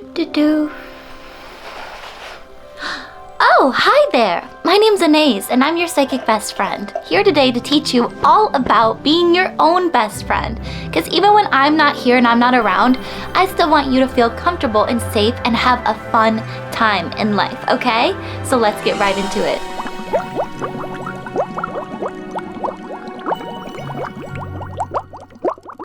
Do. Oh, hi there! My name's Anaïs, and I'm your psychic best friend, here today to teach you all about being your own best friend. Because even when I'm not here and I'm not around, I still want you to feel comfortable and safe and have a fun time in life, okay? So let's get right into it.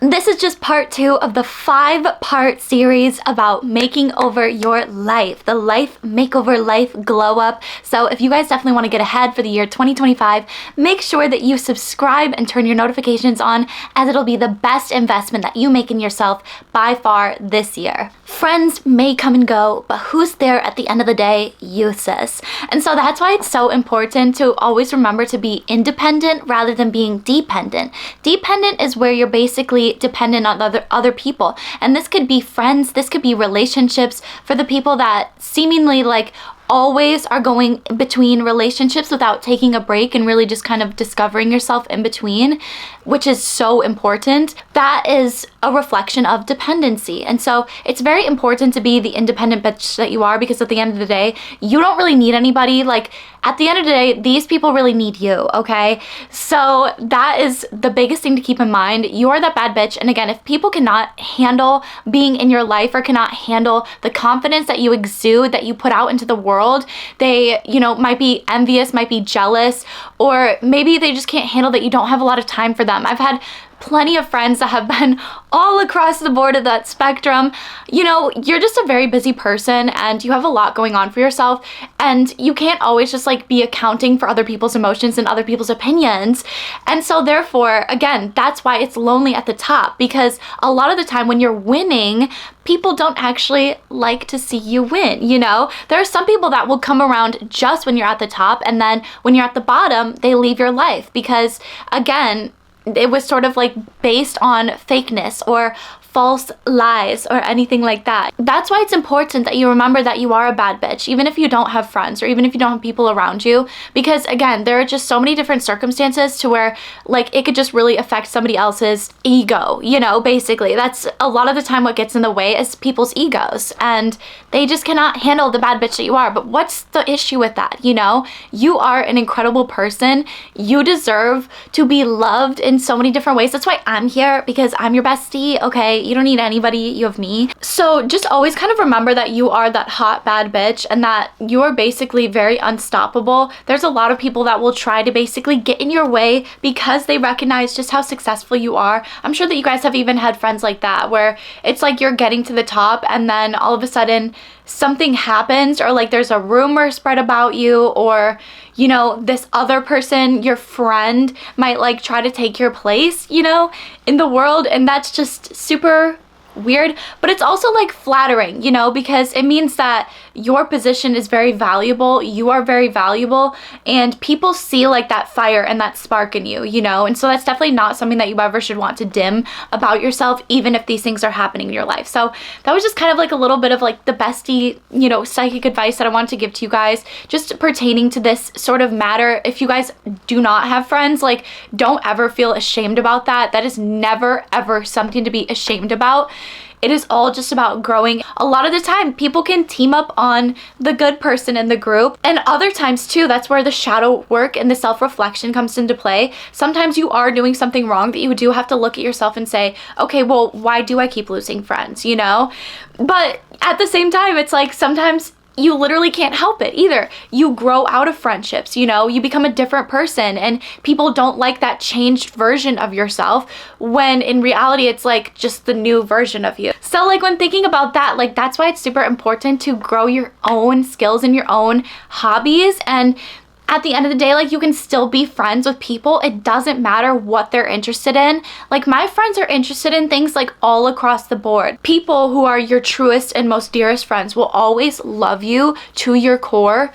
This is just part 2 of the 5-part series about making over your life, the life makeover, life glow up. So if you guys definitely want to get ahead for the year 2025, make sure that you subscribe and turn your notifications on, as it'll be the best investment that you make in yourself by far this year. Friends may come and go, but who's there at the end of the day? You, sis. And so that's why it's so important to always remember to be independent rather than being dependent. Dependent is where you're basically dependent on other people, and this could be friends, this could be relationships. For the people that seemingly like always are going between relationships without taking a break and really just kind of discovering yourself in between, which is so important, that is a reflection of dependency. And so it's very important to be the independent bitch that you are, because at the end of the day, you don't really need anybody. Like, at the end of the day, these people really need you, okay? So that is the biggest thing to keep in mind. You are that bad bitch. And again, if people cannot handle being in your life or cannot handle the confidence that you exude, that you put out into the world, they, might be envious, might be jealous, or maybe they just can't handle that you don't have a lot of time for them. I've had plenty of friends that have been all across the board of that spectrum. You're just a very busy person and you have a lot going on for yourself, and you can't always just be accounting for other people's emotions and other people's opinions. And so therefore, again, that's why it's lonely at the top, because a lot of the time when you're winning, people don't actually like to see you win. There are some people that will come around just when you're at the top, and then when you're at the bottom, they leave your life because, again, it was sort of based on fakeness or false lies or anything like that. That's why it's important that you remember that you are a bad bitch, even if you don't have friends or even if you don't have people around you, because again, there are just so many different circumstances to where it could just really affect somebody else's ego, basically. That's a lot of the time what gets in the way is people's egos, and they just cannot handle the bad bitch that you are. But what's the issue with that? You are an incredible person. You deserve to be loved in so many different ways. That's why I'm here, because I'm your bestie, okay? You don't need anybody, you have me. So just always kind of remember that you are that hot bad bitch and that you are basically very unstoppable. There's a lot of people that will try to basically get in your way because they recognize just how successful you are. I'm sure that you guys have even had friends like that, where it's you're getting to the top and then all of a sudden something happens, or there's a rumor spread about you, or this other person, your friend, might try to take your place, in the world. And that's just super weird, but it's also flattering, because it means that your position is very valuable, you are very valuable, and people see that fire and that spark in you, and so that's definitely not something that you ever should want to dim about yourself, even if these things are happening in your life. So that was just kind of a little bit of the bestie, psychic advice that I wanted to give to you guys, just pertaining to this sort of matter. If you guys do not have friends, don't ever feel ashamed about that. That is never ever something to be ashamed about. It is all just about growing. A lot of the time, people can team up on the good person in the group. And other times too, that's where the shadow work and the self-reflection comes into play. Sometimes you are doing something wrong that you do have to look at yourself and say, okay, well, why do I keep losing friends, But at the same time, it's sometimes you literally can't help it either. You grow out of friendships, you become a different person, and people don't like that changed version of yourself, when in reality it's just the new version of you. So when thinking about that, that's why it's super important to grow your own skills and your own hobbies. And at the end of the day, you can still be friends with people. It doesn't matter what they're interested in. My friends are interested in things all across the board. People who are your truest and most dearest friends will always love you to your core,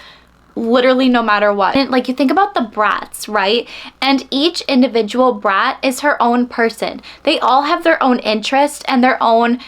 literally no matter what. And you think about the brats, right? And each individual brat is her own person. They all have their own interests and their own,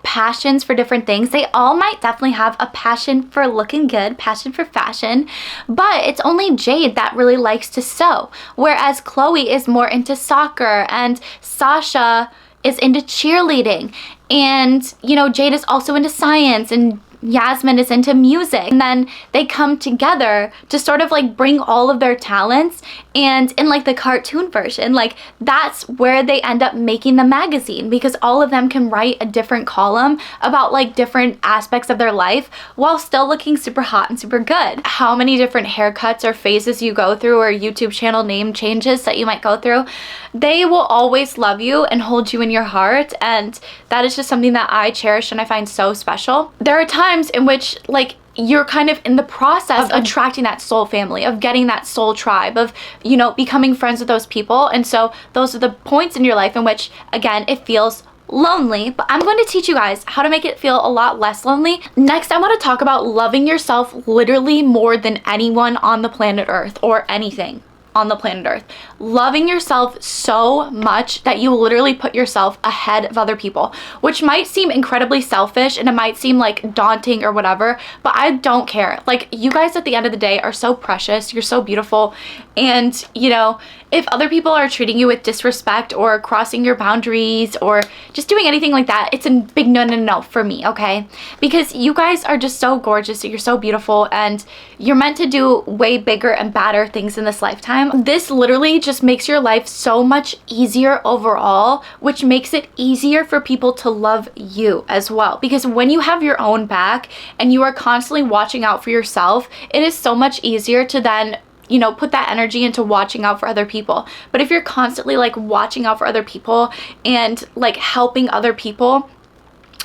passions for different things. They all might definitely have a passion for looking good, passion for fashion, but it's only Jade that really likes to sew, whereas Chloe is more into soccer, and Sasha is into cheerleading, and you know, Jade is also into science, and Yasmin is into music. And then they come together to sort of like bring all of their talents, and in like the cartoon version, like that's where they end up making the magazine, because all of them can write a different column about like different aspects of their life while still looking super hot and super good. How many different haircuts or phases you go through, or YouTube channel name changes that you might go through, they will always love you and hold you in your heart, and that is just something that I cherish and I find so special. There are times in which like you're kind of in the process of attracting that soul family, of getting that soul tribe, of, you know, becoming friends with those people. And so those are the points in your life in which, again, it feels lonely, but I'm going to teach you guys how to make it feel a lot less lonely. Next, I want to talk about loving yourself literally more than anyone on the planet Earth, or anything on the planet Earth. Loving yourself so much that you literally put yourself ahead of other people, which might seem incredibly selfish and it might seem like daunting or whatever, but I don't care. Like, you guys at the end of the day are so precious, you're so beautiful, and you know, if other people are treating you with disrespect or crossing your boundaries or just doing anything like that, it's a big no for me, okay? Because you guys are just so gorgeous, you're so beautiful, and you're meant to do way bigger and badder things in this lifetime. This literally just makes your life so much easier overall, which makes it easier for people to love you as well. Because when you have your own back and you are constantly watching out for yourself, it is so much easier to then, you know, put that energy into watching out for other people. But if you're constantly like watching out for other people and like helping other people,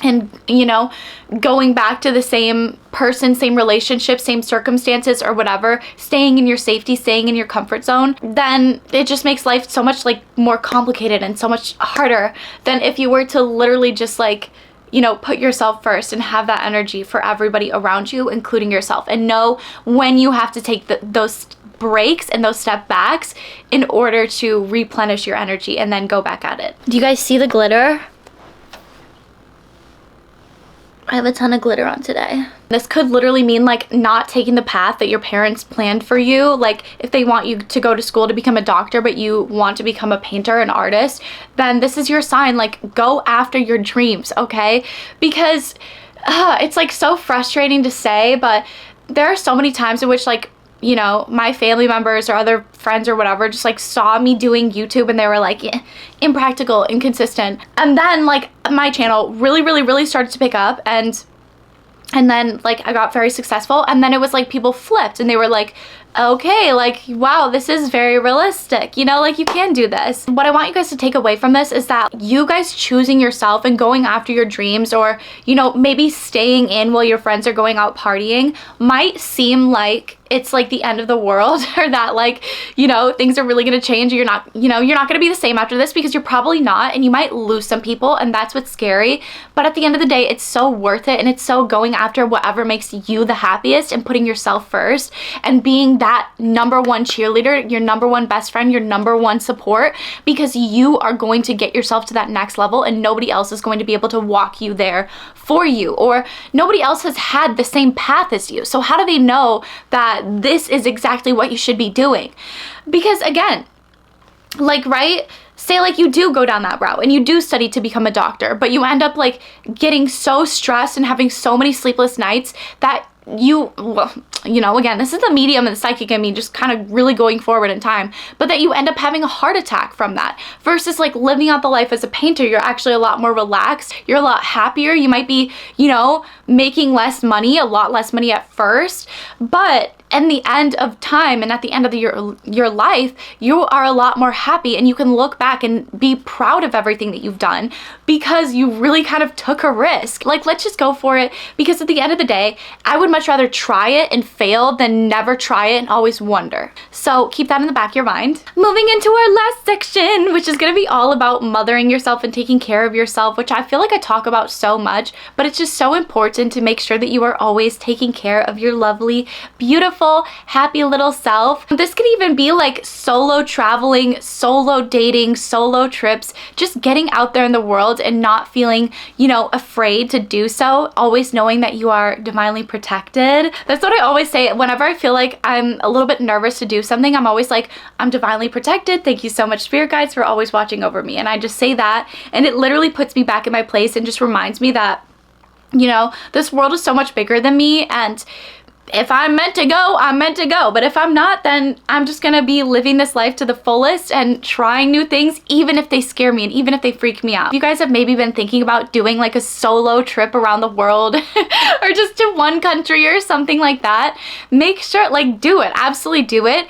and you know, going back to the same person, same relationship, same circumstances or whatever, staying in your safety, staying in your comfort zone, then it just makes life so much like more complicated and so much harder than if you were to literally just like, you know, put yourself first and have that energy for everybody around you, including yourself, and know when you have to take those breaks and those step backs in order to replenish your energy and then go back at it. Do you guys see the glitter? I have a ton of glitter on today. This could literally mean like not taking the path that your parents planned for you. Like if they want you to go to school to become a doctor, but you want to become a painter, an artist, then this is your sign. Like, go after your dreams, okay? Because it's like so frustrating to say, but there are so many times in which like, you know, my family members or other friends or whatever just like saw me doing YouTube and they were like, yeah, impractical, inconsistent. And then like my channel really started to pick up, and then like I got very successful, and then it was like people flipped and they were like, okay, like, wow, this is very realistic, you know, like you can do this. What I want you guys to take away from this is that you guys choosing yourself and going after your dreams, or, you know, maybe staying in while your friends are going out partying, might seem like it's like the end of the world, or that like, you know, things are really gonna change. You're not, you know, you're not gonna be the same after this, because you're probably not, and you might lose some people, and that's what's scary. But at the end of the day, it's so worth it, and it's so going after whatever makes you the happiest and putting yourself first and being that number one cheerleader, your number one best friend, your number one support, because you are going to get yourself to that next level, and nobody else is going to be able to walk you there for you, or nobody else has had the same path as you. So how do they know that this is exactly what you should be doing? Because again, like, right, say like you do go down that route and you do study to become a doctor, but you end up like getting so stressed and having so many sleepless nights that you, well, you know, again, this is the medium and the psychic in me just kind of really going forward in time, but that you end up having a heart attack from that, versus like living out the life as a painter. You're actually a lot more relaxed, you're a lot happier. You might be, you know, making less money, a lot less money at first, but in the end of time and at the end of your life, you are a lot more happy, and you can look back and be proud of everything that you've done because you really kind of took a risk. Like, let's just go for it, because at the end of the day, I would much rather try it and fail than never try it and always wonder. So keep that in the back of your mind. Moving into our last section, which is going to be all about mothering yourself and taking care of yourself, which I feel like I talk about so much, but it's just so important to make sure that you are always taking care of your lovely, beautiful, happy little self. This could even be like solo traveling, solo dating, solo trips, just getting out there in the world and not feeling, you know, afraid to do so, always knowing that you are divinely protected protected. That's what I always say whenever I feel like I'm a little bit nervous to do something. I'm always like, I'm divinely protected. Thank you so much, spirit guides, for always watching over me. And I just say that, and it literally puts me back in my place and just reminds me that, you know, this world is so much bigger than me, and if I'm meant to go, I'm meant to go. But if I'm not, then I'm just gonna be living this life to the fullest and trying new things, even if they scare me and even if they freak me out. If you guys have maybe been thinking about doing like a solo trip around the world or just to one country or something like that, make sure, like, do it. Absolutely do it.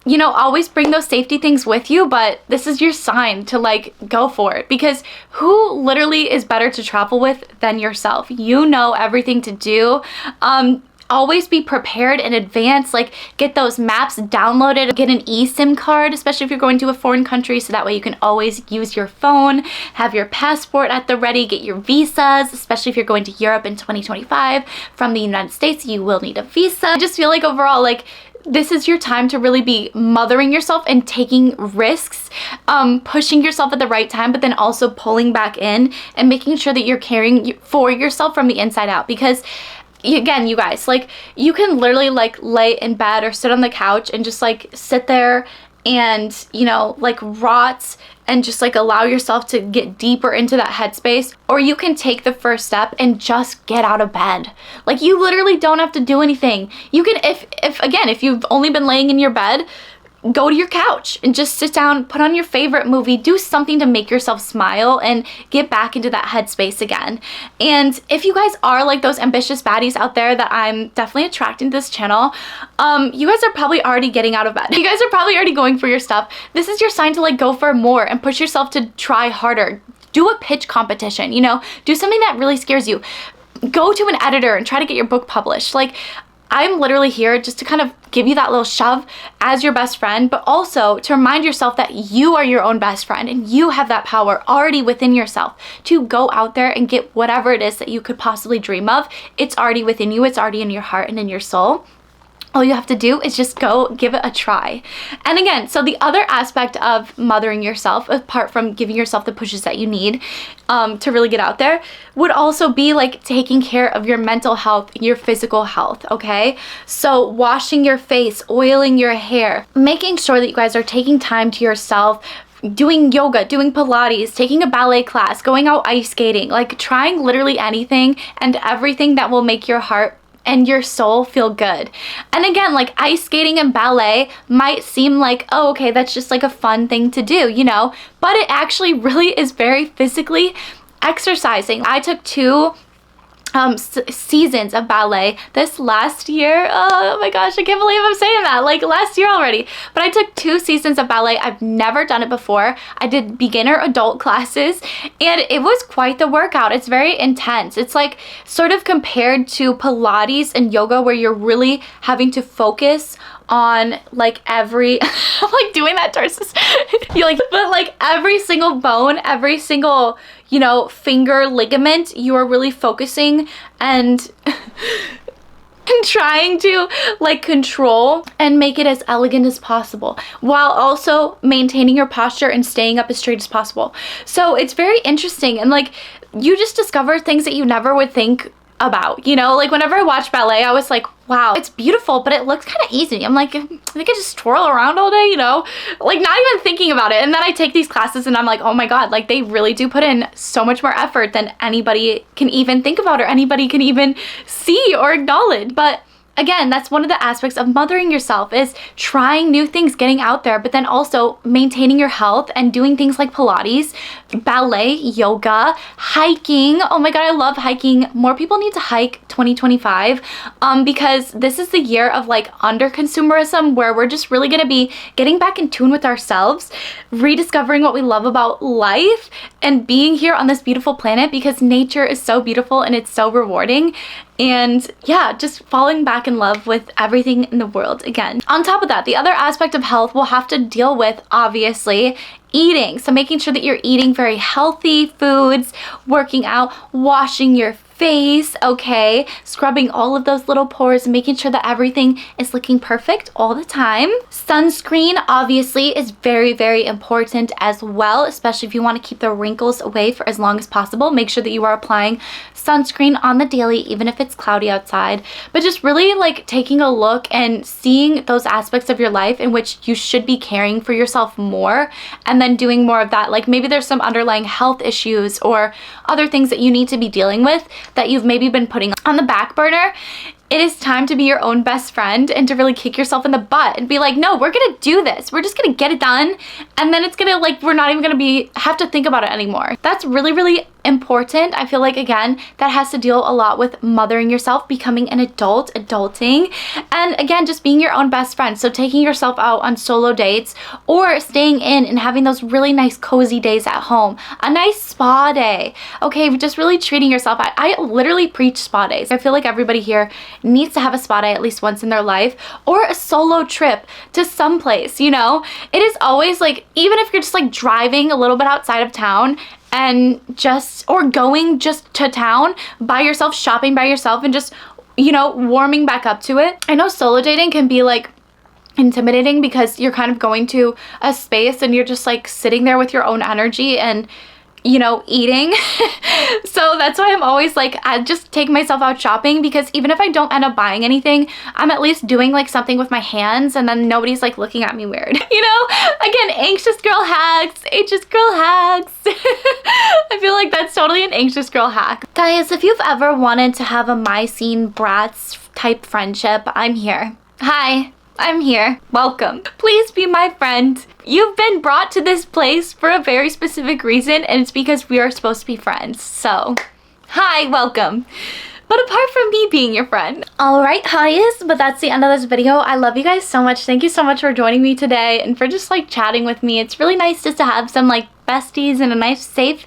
You know, always bring those safety things with you, but this is your sign to like go for it, because who literally is better to travel with than yourself? You know everything to do. Always be prepared in advance, like get those maps downloaded, get an eSIM card, especially if you're going to a foreign country, so that way you can always use your phone, have your passport at the ready, get your visas, especially if you're going to Europe in 2025 from the United States, you will need a visa. I just feel like overall, like, this is your time to really be mothering yourself and taking risks, pushing yourself at the right time, but then also pulling back in and making sure that you're caring for yourself from the inside out. Because again, you guys, like, you can literally like lay in bed or sit on the couch and just like sit there and, you know, like rot and just like allow yourself to get deeper into that headspace, or you can take the first step and just get out of bed. Like, you literally don't have to do anything. You can, if you've only been laying in your bed, go to your couch and just sit down, put on your favorite movie, do something to make yourself smile and get back into that headspace again. And if you guys are like those ambitious baddies out there that I'm definitely attracting to this channel, you guys are probably already getting out of bed. You guys are probably already going for your stuff. This is your sign to like go for more and push yourself to try harder. Do a pitch competition, you know, do something that really scares you. Go to an editor and try to get your book published. Like, I'm literally here just to kind of give you that little shove as your best friend, but also to remind yourself that you are your own best friend and you have that power already within yourself to go out there and get whatever it is that you could possibly dream of. It's already within you. It's already in your heart and in your soul. All you have to do is just go give it a try. And again, so the other aspect of mothering yourself, apart from giving yourself the pushes that you need to really get out there, would also be like taking care of your mental health, your physical health, okay? So washing your face, oiling your hair, making sure that you guys are taking time to yourself, doing yoga, doing Pilates, taking a ballet class, going out ice skating, like trying literally anything and everything that will make your heart and your soul feel good. And again, like, ice skating and ballet might seem like, oh, okay, that's just like a fun thing to do, you know, but it actually really is very physically exercising. I took 2 seasons of ballet this last year. Oh my gosh, I can't believe I'm saying that, like last year already. But I took 2 seasons of ballet. I've never done it before. I did beginner adult classes and it was quite the workout. It's very intense. It's like sort of compared to Pilates and yoga, where you're really having to focus on like every I'm like doing that, Tarsus. You like, but like every single bone, every single, you know, finger ligament, you are really focusing and and trying to like control and make it as elegant as possible while also maintaining your posture and staying up as straight as possible. So it's very interesting, and like you just discover things that you never would think about, you know. Like whenever I watch ballet, I was like, wow, it's beautiful, but it looks kind of easy. I'm like, I think I just twirl around all day, you know, like not even thinking about it. And then I take these classes and I'm like, oh my God, like they really do put in so much more effort than anybody can even think about or anybody can even see or acknowledge. But again, that's one of the aspects of mothering yourself, is trying new things, getting out there, but then also maintaining your health and doing things like Pilates, ballet, yoga, hiking. Oh my God, I love hiking. More people need to hike 2025 because this is the year of like under consumerism, where we're just really gonna be getting back in tune with ourselves, rediscovering what we love about life and being here on this beautiful planet, because nature is so beautiful and it's so rewarding. And yeah, just falling back in love with everything in the world again. On top of that, the other aspect of health we'll have to deal with, obviously, eating. So making sure that you're eating very healthy foods, working out, washing your face, okay, scrubbing all of those little pores and making sure that everything is looking perfect all the time. Sunscreen obviously is very, very important as well, especially if you want to keep the wrinkles away for as long as possible. Make sure that you are applying sunscreen on the daily, even if it's cloudy outside. But just really like taking a look and seeing those aspects of your life in which you should be caring for yourself more, and then doing more of that. Like maybe there's some underlying health issues or other things that you need to be dealing with that you've maybe been putting on the back burner. It is time to be your own best friend and to really kick yourself in the butt and be like, no, we're gonna do this. We're just gonna get it done. And then it's gonna, like, we're not even gonna have to think about it anymore. That's really, really important. I feel like, again, that has to deal a lot with mothering yourself, becoming an adult, adulting, and again, just being your own best friend. So taking yourself out on solo dates or staying in and having those really nice cozy days at home, a nice spa day, okay, just really treating yourself. I literally preach spa days. I feel like everybody here needs to have a spa day at least once in their life, or a solo trip to someplace, you know? It is always like, even if you're just like driving a little bit outside of town and just, or going just to town by yourself, shopping by yourself, and just, you know, warming back up to it. I know solo dating can be like intimidating because you're kind of going to a space and you're just like sitting there with your own energy and, you know, eating. So that's why I'm always like, I just take myself out shopping, because even if I don't end up buying anything, I'm at least doing like something with my hands, and then nobody's like looking at me weird, you know? Again, anxious girl hacks, anxious girl hacks. I feel like that's totally an anxious girl hack. Guys, if you've ever wanted to have a my scene brats type friendship, I'm here. Hi. I'm here. Welcome. Please be my friend. You've been brought to this place for a very specific reason, and it's because we are supposed to be friends. So, hi, welcome. But apart from me being your friend. Alright, highs, but that's the end of this video. I love you guys so much. Thank you so much for joining me today and for just like chatting with me. It's really nice just to have some like besties in a nice, safe,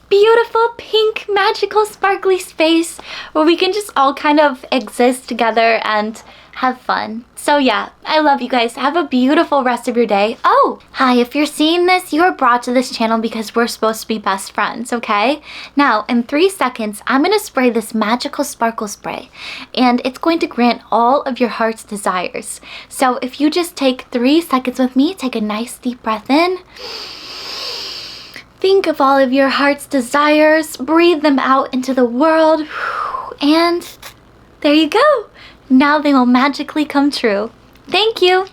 beautiful, pink, magical, sparkly space where we can just all kind of exist together and have fun. So yeah, I love you guys. Have a beautiful rest of your day. Oh, hi, if you're seeing this, you are brought to this channel because we're supposed to be best friends, okay? Now, in 3 seconds, I'm gonna spray this magical sparkle spray, and it's going to grant all of your heart's desires. So if you just take 3 seconds with me, take a nice deep breath in. Think of all of your heart's desires, breathe them out into the world, and there you go. Now they will magically come true. Thank you.